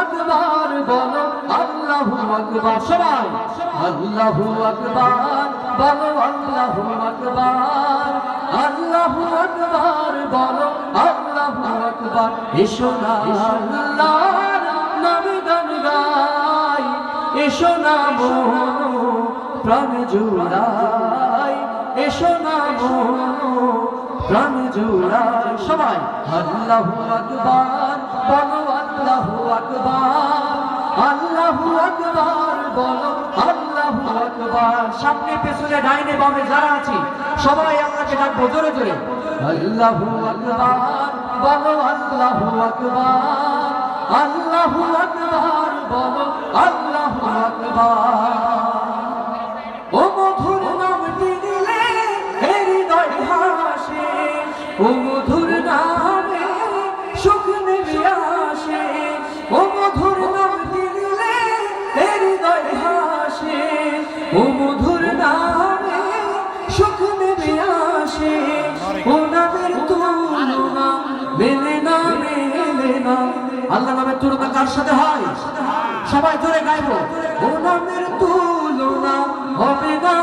আকবার বলো আল্লাহু আকবার সবাই আল্লাহু আকবার বলো আল্লাহু আকবার আল্লাহু আকবার বলো আল্লাহু আকবার এসো না আল্লাহর নামে গান গাই এসো না মন প্রাণ জুড়াই এসো না মন প্রাণ জুড়াই সবাই আল্লাহু আকবার বলো আল্লাহু আকবার আল্লাহু আকবার বলো আল্লাহু আকবার সামনে পেছনে ডাইনে বামে যারা আছি সবাই আপনাকে ডাকবো জোরে জোরে আল্লাহু আকবার বলো আল্লাহু আকবার আল্লাহু আকবার বলো আল্লাহু আকবার ও মধুর নামটি নিলে হৃদয় ভাসে ও মধুর নামে সুখ নেমে আসে ও মধুর নামটি নিলে হৃদয় ভাসে ও মধুর নামে সুখ নেমে আসে ও নামের তুলনা মেলে না আল্লাহ নামের তুলনা কার সাথে হয় সবাই জোরে গাইবো ও নামের তুলনা হবে না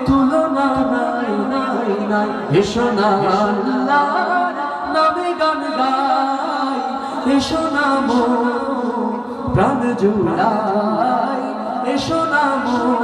তুলনা নাই নাই নাই এসো না আল্লাহর নামে গান গাই এসো না মন প্রাণ জুড়াই এসো না মন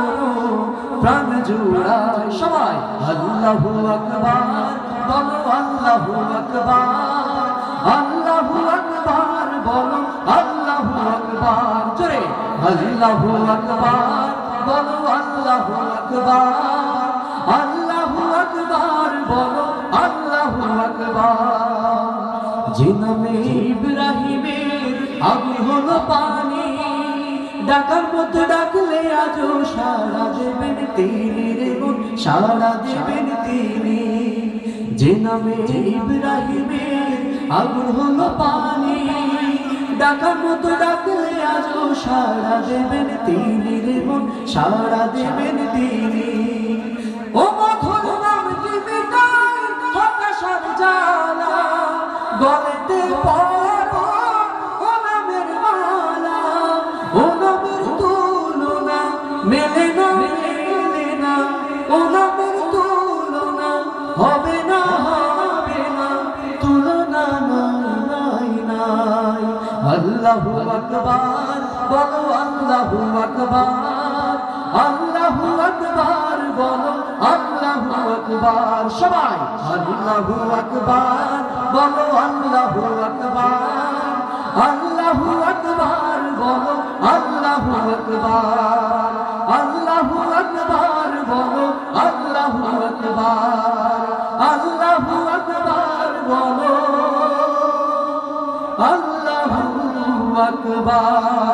প্রাণ জুড়াই সবাই আল্লাহু আকবার বলো আল্লাহু আকবার আল্লাহু আকবার বলো আল্লাহু আকবার জোরে আল্লাহু আকবার বলো আল্লাহু আকবার আল্লাহু আকবার বলো আল্লাহু আকবার যে নামে ইব্রাহিমের আগুন হলো পানি ডাকার মতো ডাকলে আজও সাড়া দেবেন তিনি রে মন সাড়া দেবেন তিনি যে নামে ইব্রাহিমের আগুন হলো পানি ডাকার মতো ডাকলে আজও সাড়া দেবেন তিনি রে মন সাড়া দেবেন তিনি ও মধুর নামটি মিটাই হতাশার জ্বালা গলেতে পড়ো ও নামের মালা ও নামের তুলনা মেলে না ও নামের তুলনা হবে না তুলনা নাই নাই আল্লাহু আকবার বলো আল্লাহু আকবার আল্লাহু আকবার বলো আল্লাহু আকবার সবাই আল্লাহু আকবার বলো আল্লাহু আকবার আল্লাহু আকবার বলো আল্লাহু আকবার আল্লাহু আকবার বলো আল্লাহু আকবার আল্লাহু আকবার বলো আল্লাহু আকবার